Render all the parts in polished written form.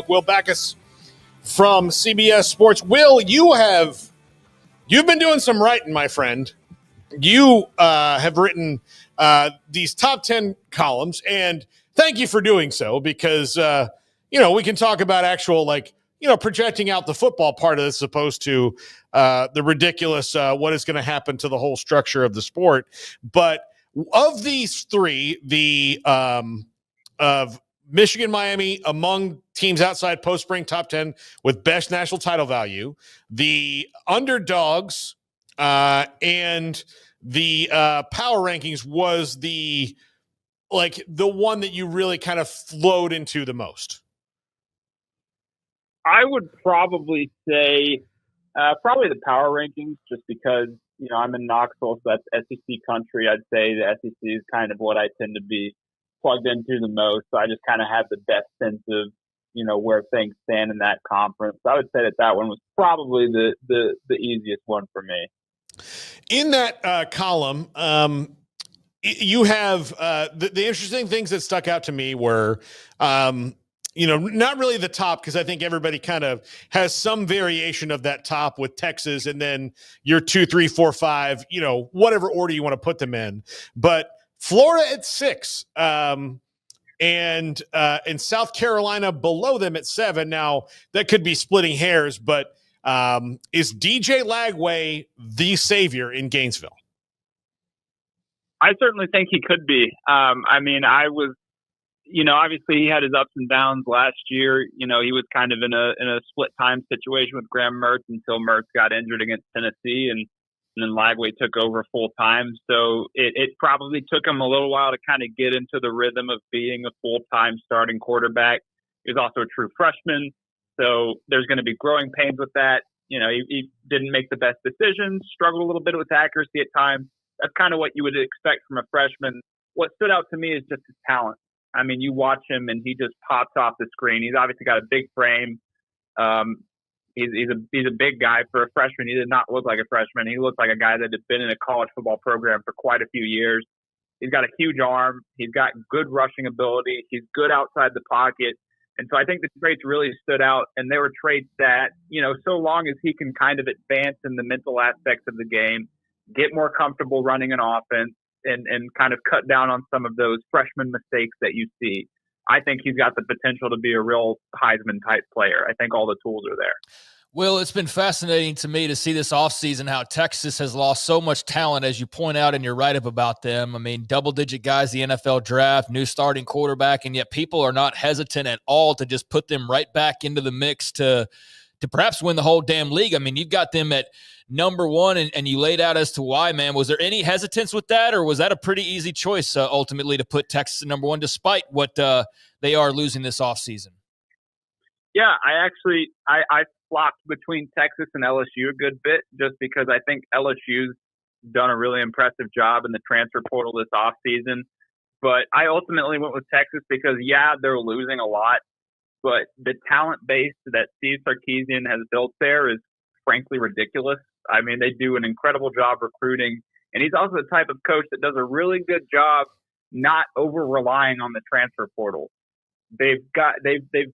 Will Backus from CBS Sports. Will, you've been doing some writing, my friend. You have written these top 10 columns, and thank you for doing so because, we can talk about actual, projecting out the football part of this as opposed to the ridiculous what is going to happen to the whole structure of the sport. But of these three, the of Michigan, Miami, among teams outside post-spring top 10 with best national title value, the underdogs and the power rankings was the one that you really kind of flowed into the most. I would probably say probably the power rankings, just because, I'm in Knoxville, so that's SEC country. I'd say the SEC is kind of what I tend to be plugged into the most. So I just kind of have the best sense of, where things stand in that conference. So I would say that one was probably the easiest one for me. In that column, you have the interesting things that stuck out to me were, not really the top, because I think everybody kind of has some variation of that top with Texas and then your 2, 3, 4, 5, whatever order you want to put them in. But Florida at 6, and South Carolina below them at 7. Now, that could be splitting hairs, but is DJ Lagway the savior in Gainesville? I certainly think he could be. Obviously he had his ups and downs last year. He was kind of in a split time situation with Graham Mertz until Mertz got injured against Tennessee, and then Lagway took over full time. So it probably took him a little while to kind of get into the rhythm of being a full-time starting quarterback. He was also a true freshman, so there's going to be growing pains with that. He didn't make the best decisions, struggled a little bit with accuracy at times. That's kind of what you would expect from a freshman. What stood out to me is just his talent. I mean, you watch him and he just pops off the screen. He's obviously got a big frame. He's a big guy for a freshman. He did not look like a freshman. He looked like a guy that had been in a college football program for quite a few years. He's got a huge arm. He's got good rushing ability. He's good outside the pocket. And so I think the traits really stood out, and they were traits that, so long as he can kind of advance in the mental aspects of the game, get more comfortable running an offense, and kind of cut down on some of those freshman mistakes that you see, I think he's got the potential to be a real Heisman-type player. I think all the tools are there. Will, it's been fascinating to me to see this offseason how Texas has lost so much talent, as you point out in your write-up about them. I mean, double-digit guys, the NFL draft, new starting quarterback, and yet people are not hesitant at all to just put them right back into the mix to perhaps win the whole damn league. I mean, you've got them at number 1, and you laid out as to why, man. Was there any hesitance with that, or was that a pretty easy choice ultimately to put Texas at number 1 despite what they are losing this offseason? Yeah, I flopped between Texas and LSU a good bit, just because I think LSU's done a really impressive job in the transfer portal this offseason. But I ultimately went with Texas because, yeah, they're losing a lot, but the talent base that Steve Sarkisian has built there is frankly ridiculous. I mean, they do an incredible job recruiting, and he's also the type of coach that does a really good job not over-relying on the transfer portal. They've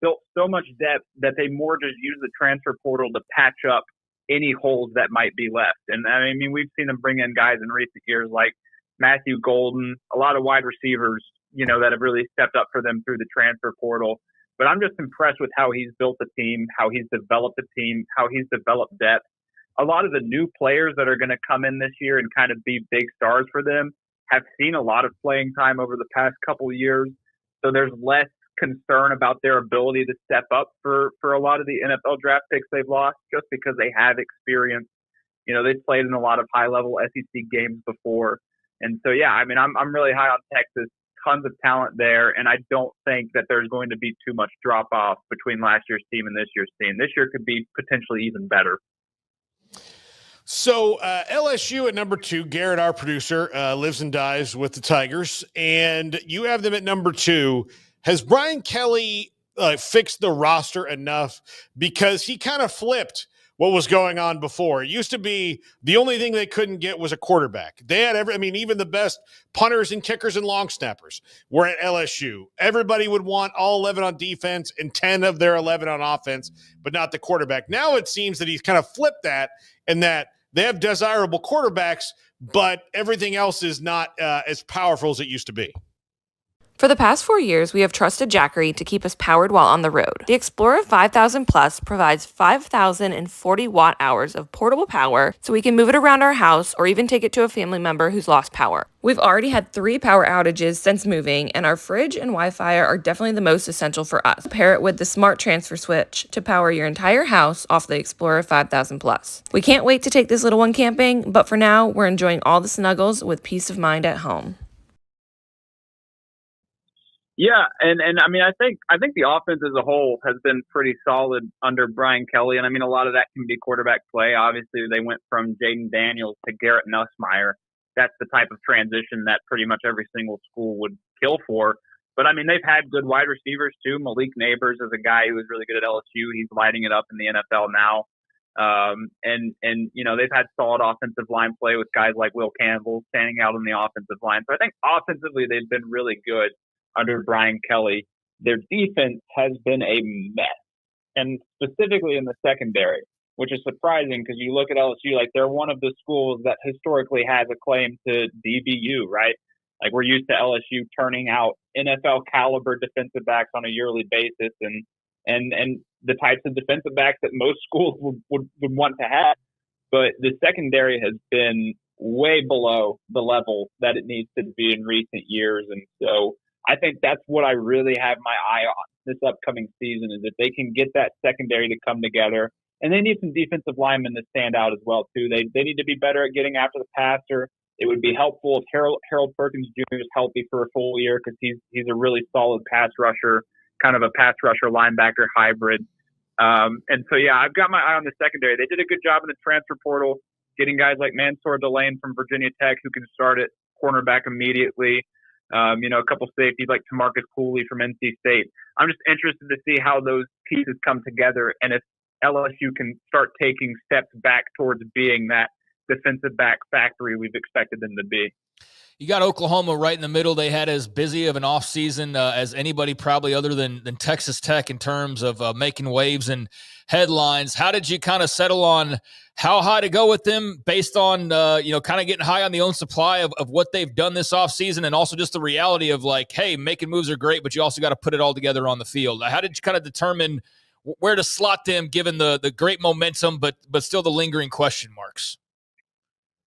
built so much depth that they more just use the transfer portal to patch up any holes that might be left. And I mean, we've seen them bring in guys in recent years like Matthew Golden, a lot of wide receivers, that have really stepped up for them through the transfer portal. But I'm just impressed with how he's built the team, how he's developed the team, how he's developed depth. A lot of the new players that are going to come in this year and kind of be big stars for them have seen a lot of playing time over the past couple of years. So there's less concern about their ability to step up for a lot of the NFL draft picks they've lost, just because they have experience. They've played in a lot of high-level SEC games before. And so, yeah, I mean, I'm really high on Texas. Tons of talent there, and I don't think that there's going to be too much drop-off between last year's team and this year's team. This year could be potentially even better. So LSU at number 2, Garrett, our producer, lives and dies with the Tigers, and you have them at number 2. Has Brian Kelly fixed the roster enough? Because he kind of flipped what was going on before. It used to be the only thing they couldn't get was a quarterback. They had even the best punters and kickers and long snappers were at LSU. Everybody would want all 11 on defense and 10 of their 11 on offense, but not the quarterback. Now it seems that he's kind of flipped that, and that they have desirable quarterbacks, but everything else is not as powerful as it used to be. For the past 4 years, we have trusted Jackery to keep us powered while on the road. The Explorer 5000 Plus provides 5,040 watt hours of portable power, so we can move it around our house or even take it to a family member who's lost power. We've already had 3 power outages since moving, and our fridge and Wi-Fi are definitely the most essential for us. Pair it with the smart transfer switch to power your entire house off the Explorer 5000 Plus. We can't wait to take this little one camping, but for now, we're enjoying all the snuggles with peace of mind at home. Yeah, and I mean, I think the offense as a whole has been pretty solid under Brian Kelly, and I mean, a lot of that can be quarterback play. Obviously, they went from Jaden Daniels to Garrett Nussmeier. That's the type of transition that pretty much every single school would kill for. But I mean, they've had good wide receivers too. Malik Neighbors is a guy who was really good at LSU. He's lighting it up in the NFL now. And you know, they've had solid offensive line play with guys like Will Campbell standing out on the offensive line. So I think offensively they've been really good under Brian Kelly. Their defense has been a mess, and specifically in the secondary, which is surprising because you look at LSU, like they're one of the schools that historically has a claim to DBU, right? Like we're used to LSU turning out NFL caliber defensive backs on a yearly basis, and the types of defensive backs that most schools would want to have. But the secondary has been way below the level that it needs to be in recent years, and so I think that's what I really have my eye on this upcoming season, is if they can get that secondary to come together. And they need some defensive linemen to stand out as well, too. They need to be better at getting after the passer. It would be helpful if Harold Perkins Jr. is healthy for a full year, because he's a really solid pass rusher, kind of a pass rusher linebacker hybrid. And so, yeah, I've got my eye on the secondary. They did a good job in the transfer portal, getting guys like Mansour Delane from Virginia Tech who can start at cornerback immediately. You know, a couple safeties like Tamarcus Cooley from NC State. I'm just interested to see how those pieces come together, and if LSU can start taking steps back towards being that defensive back factory we've expected them to be. You got Oklahoma right in the middle. They had as busy of an offseason as anybody probably other than Texas Tech in terms of making waves and headlines. How did you kind of settle on how high to go with them based on, kind of getting high on the own supply of what they've done this offseason, and also just the reality of like, hey, making moves are great, but you also got to put it all together on the field? How did you kind of determine where to slot them given the great momentum, but still the lingering question marks?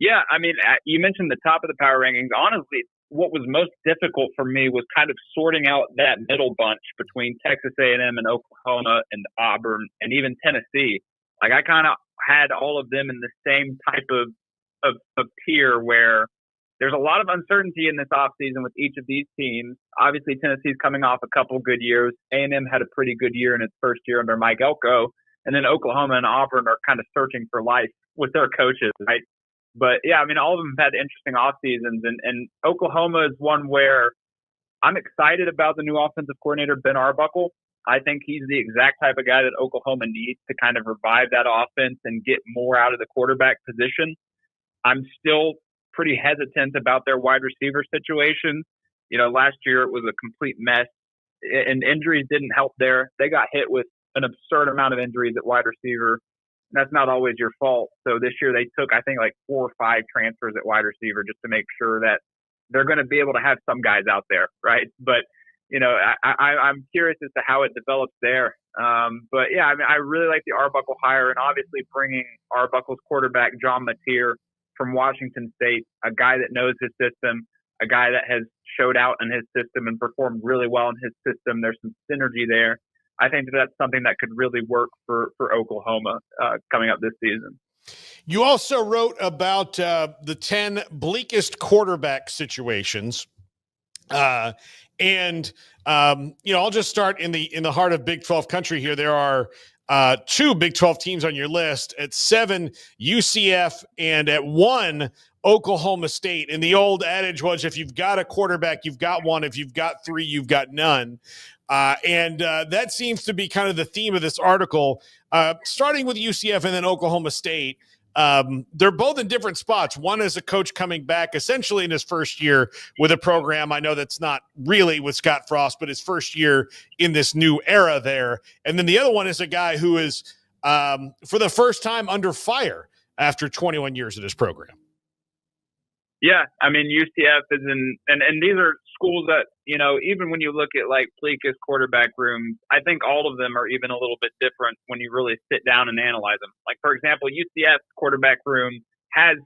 Yeah, I mean, you mentioned the top of the power rankings. Honestly, what was most difficult for me was kind of sorting out that middle bunch between Texas A&M and Oklahoma and Auburn and even Tennessee. Like, I kind of had all of them in the same type of tier, where there's a lot of uncertainty in this offseason with each of these teams. Obviously, Tennessee's coming off a couple good years. A&M had a pretty good year in its first year under Mike Elko. And then Oklahoma and Auburn are kind of searching for life with their coaches, right? But, yeah, I mean, all of them have had interesting off seasons. And Oklahoma is one where I'm excited about the new offensive coordinator, Ben Arbuckle. I think he's the exact type of guy that Oklahoma needs to kind of revive that offense and get more out of the quarterback position. I'm still pretty hesitant about their wide receiver situation. You know, last year it was a complete mess, and injuries didn't help there. They got hit with an absurd amount of injuries at wide receiver. That's not always your fault. So this year they took, I think, like 4 or 5 transfers at wide receiver just to make sure that they're going to be able to have some guys out there, right? But, you know, I'm curious as to how it develops there. But, yeah, I mean, I really like the Arbuckle hire, and obviously bringing Arbuckle's quarterback, John Mateer, from Washington State, a guy that knows his system, a guy that has showed out in his system and performed really well in his system. There's some synergy there. I think that's something that could really work for Oklahoma coming up this season. You also wrote about the 10 bleakest quarterback situations. I'll just start in the heart of Big 12 country here. There are 2 Big 12 teams on your list. At 7, UCF, and at 1, Oklahoma State. And the old adage was, if you've got a quarterback, you've got one. If you've got 3, you've got none. And that seems to be kind of the theme of this article, starting with UCF and then Oklahoma State. They're both in different spots. One is a coach coming back essentially in his first year with a program. I know that's not really with Scott Frost, but his first year in this new era there. And then the other one is a guy who is, for the first time, under fire after 21 years of this program. Yeah, I mean, UCF is and these are schools that, even when you look at like Pleaka's quarterback rooms, I think all of them are even a little bit different when you really sit down and analyze them. Like, for example, UCF's quarterback room has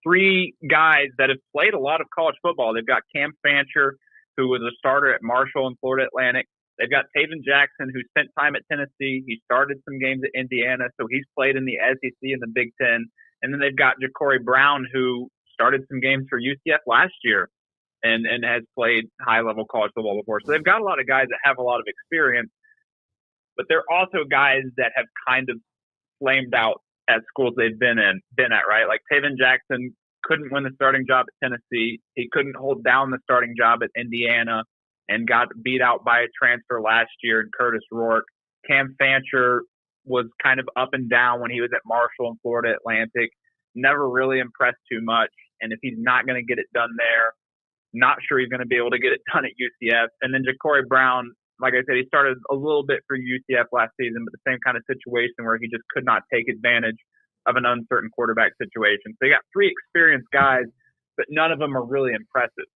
3 guys that have played a lot of college football. They've got Cam Fancher, who was a starter at Marshall and Florida Atlantic. They've got Taven Jackson, who spent time at Tennessee. He started some games at Indiana, so he's played in the SEC and the Big Ten. And then they've got Ja'Cory Brown, who started some games for UCF last year and has played high-level college football before. So they've got a lot of guys that have a lot of experience, but they're also guys that have kind of flamed out at schools they've been at, right? Like Taven Jackson couldn't win the starting job at Tennessee. He couldn't hold down the starting job at Indiana and got beat out by a transfer last year in Curtis Rourke. Cam Fancher was kind of up and down when he was at Marshall and Florida Atlantic. Never really impressed too much. And if he's not going to get it done there, not sure he's going to be able to get it done at UCF. And then Ja'Cory Brown, like I said, he started a little bit for UCF last season, but the same kind of situation where he just could not take advantage of an uncertain quarterback situation. So you got 3 experienced guys, but none of them are really impressive.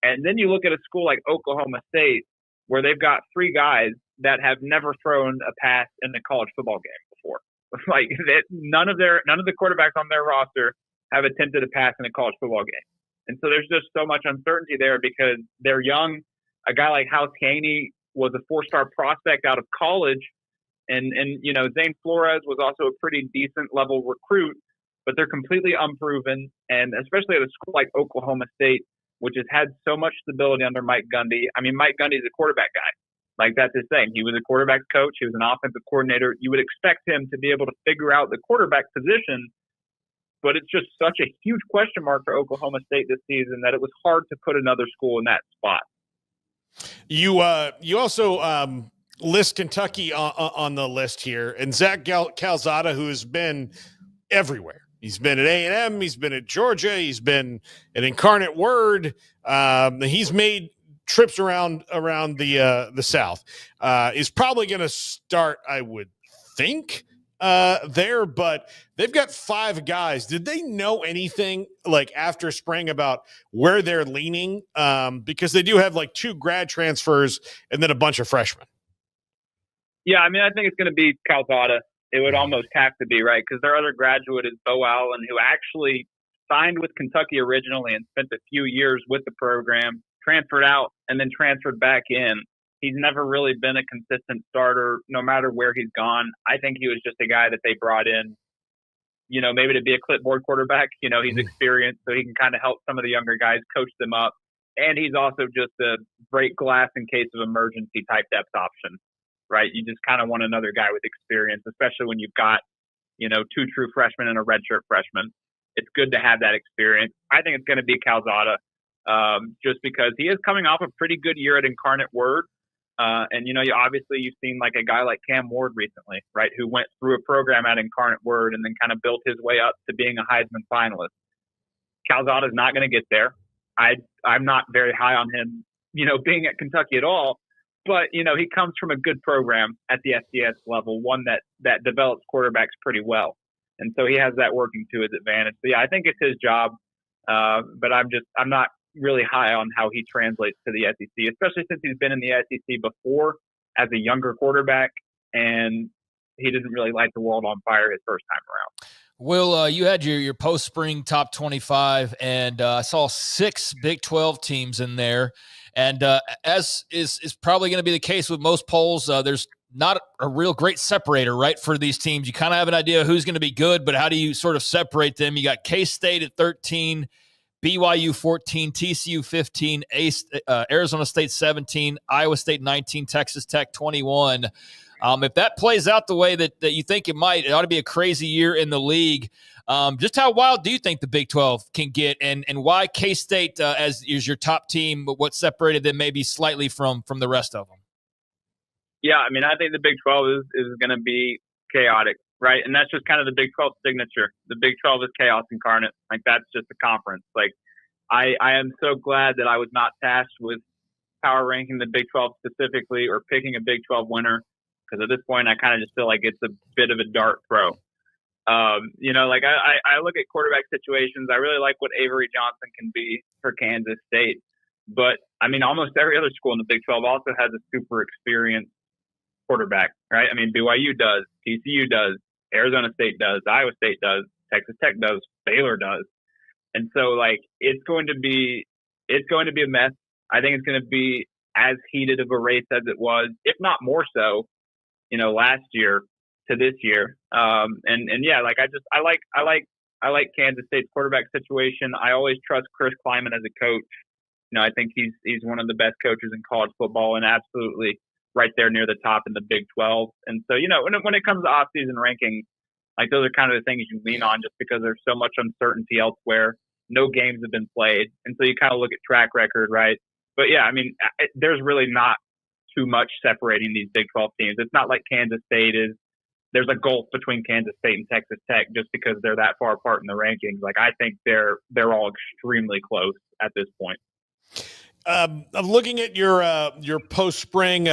And then you look at a school like Oklahoma State, where they've got 3 guys that have never thrown a pass in the college football game before. Like none of the quarterbacks on their roster have attempted a pass in a college football game. And so there's just so much uncertainty there because they're young. A guy like House Haney was a 4-star prospect out of college. And Zane Flores was also a pretty decent level recruit, but they're completely unproven. And especially at a school like Oklahoma State, which has had so much stability under Mike Gundy. I mean, Mike Gundy's a quarterback guy. Like, that's his thing. He was a quarterback coach. He was an offensive coordinator. You would expect him to be able to figure out the quarterback position, but it's just such a huge question mark for Oklahoma State this season that it was hard to put another school in that spot. You also list Kentucky on the list here, and Zach Calzada, who has been everywhere. He's been at A&M. He's been at Georgia. He's been at Incarnate Word. He's made trips around the South. Is probably going to start, I would think, there, but they've got 5 guys. Did they know anything like after spring about where they're leaning? Because they do have like 2 grad transfers and then a bunch of freshmen. Yeah, I mean, I think it's going to be Calzada. It would almost have to be, right? Because their other graduate is Bo Allen, who actually signed with Kentucky originally and spent a few years with the program, transferred out, and then transferred back in. He's never really been a consistent starter, no matter where he's gone. I think he was just a guy that they brought in, maybe to be a clipboard quarterback. He's experienced, so he can kind of help some of the younger guys, coach them up. And he's also just a break glass in case of emergency type depth option, right? You just kind of want another guy with experience, especially when you've got, 2 true freshmen and a redshirt freshman. It's good to have that experience. I think it's going to be Calzada, just because he is coming off a pretty good year at Incarnate Word. And you've seen like a guy like Cam Ward recently, right, who went through a program at Incarnate Word and then kind of built his way up to being a Heisman finalist. Calzada's not going to get there. I'm not very high on him, being at Kentucky at all. But, he comes from a good program at the FCS level, one that develops quarterbacks pretty well. And so he has that working to his advantage. So, yeah, I think it's his job. But I'm not really high on how he translates to the SEC, especially since he's been in the SEC before as a younger quarterback, and he didn't really light the world on fire his first time around. Will, you had your post-spring top 25, and I saw 6 Big 12 teams in there. And as is probably going to be the case with most polls, there's not a real great separator, right, for these teams. You kind of have an idea who's going to be good, but how do you sort of separate them? You got K-State at 13, BYU 14, TCU 15, Arizona State 17, Iowa State 19, Texas Tech 21. If that plays out the way that you think it might, it ought to be a crazy year in the league. Just how wild do you think the Big 12 can get, and why K-State as is your top team, but what separated them maybe slightly from the rest of them? Yeah, I mean, I think the Big 12 is going to be chaotic, right? And that's just kind of the Big 12 signature. The Big 12 is chaos incarnate. Like, that's just a conference. Like, I am so glad that I was not tasked with power ranking the Big 12 specifically or picking a Big 12 winner, because at this point I kind of just feel like it's a bit of a dart throw. Like I look at quarterback situations. I really like what Avery Johnson can be for Kansas State, but I mean, almost every other school in the Big 12 also has a super experienced quarterback, right? I mean, BYU does, TCU does, Arizona State does, Iowa State does, Texas Tech does, Baylor does. And so, like, it's going to be a mess. I think it's going to be as heated of a race as it was, if not more so, last year to this year. And yeah, like I like Kansas State's quarterback situation. I always trust Chris Kleiman as a coach. I think he's one of the best coaches in college football and absolutely right there near the top in the Big 12. And so, when it comes to off-season rankings, like, those are kind of the things you lean on just because there's so much uncertainty elsewhere. No games have been played. And so you kind of look at track record, right? But yeah, I mean, there's really not too much separating these Big 12 teams. It's not like Kansas State is. There's a gulf between Kansas State and Texas Tech just because they're that far apart in the rankings. Like, I think they're all extremely close at this point. I'm looking at your post-spring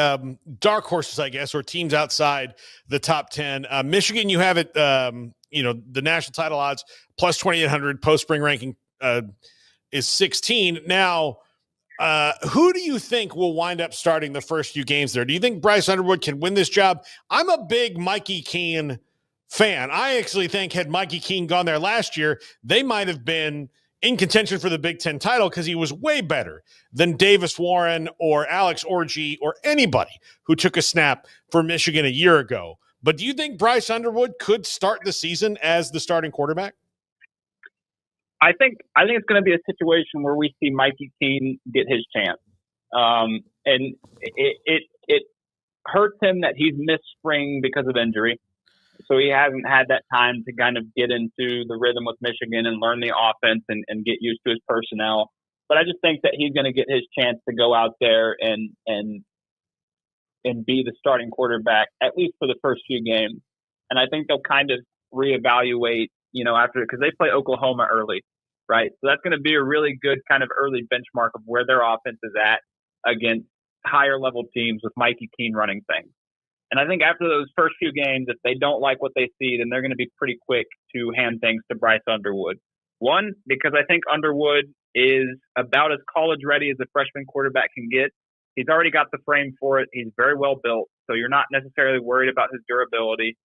dark horses, I guess, or teams outside the top 10. Michigan, you have it, the national title odds plus 2,800. Post-spring ranking is 16. Now, who do you think will wind up starting the first few games there? Do you think Bryce Underwood can win this job? I'm a big Mikey Keene fan. I actually think had Mikey Keene gone there last year, they might have been in contention for the Big Ten title because he was way better than Davis Warren or Alex Orji or anybody who took a snap for Michigan a year ago. But do you think Bryce Underwood could start the season as the starting quarterback? I think it's going to be a situation where we see Mikey Keene get his chance. And it hurts him that he's missed spring because of injury. So he hasn't had that time to kind of get into the rhythm with Michigan and learn the offense and get used to his personnel. But I just think that he's going to get his chance to go out there and be the starting quarterback, at least for the first few games. And I think they'll kind of reevaluate, after, because they play Oklahoma early, right? So that's going to be a really good kind of early benchmark of where their offense is at against higher level teams with Mikey Keene running things. And I think after those first few games, if they don't like what they see, then they're going to be pretty quick to hand things to Bryce Underwood. One, because I think Underwood is about as college ready as a freshman quarterback can get. He's already got the frame for it. He's very well built, so you're not necessarily worried about his durability.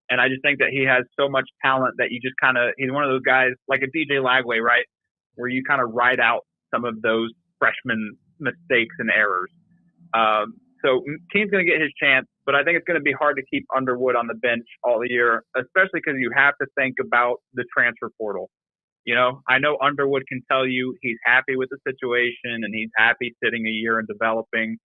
And I just think that he has so much talent that you just he's one of those guys like a DJ Lagway, right? Where you kind of ride out some of those freshman mistakes and errors. So Keene's going to get his chance, but I think it's going to be hard to keep Underwood on the bench all year, especially because you have to think about the transfer portal. I know Underwood can tell you he's happy with the situation and he's happy sitting a year and developing,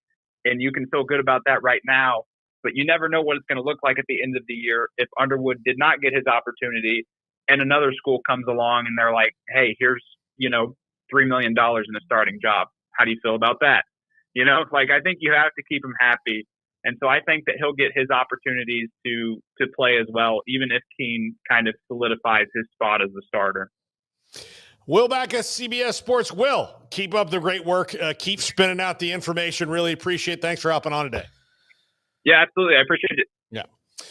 and you can feel good about that right now, but you never know what it's going to look like at the end of the year if Underwood did not get his opportunity and another school comes along and they're like, hey, here's, $3 million in a starting job. How do you feel about that? I think you have to keep him happy. And so I think that he'll get his opportunities to play as well, even if Keene kind of solidifies his spot as the starter. Will Backus, CBS Sports. Will, keep up the great work. Keep spinning out the information. Really appreciate it. Thanks for hopping on today. Yeah, absolutely. I appreciate it. Yeah.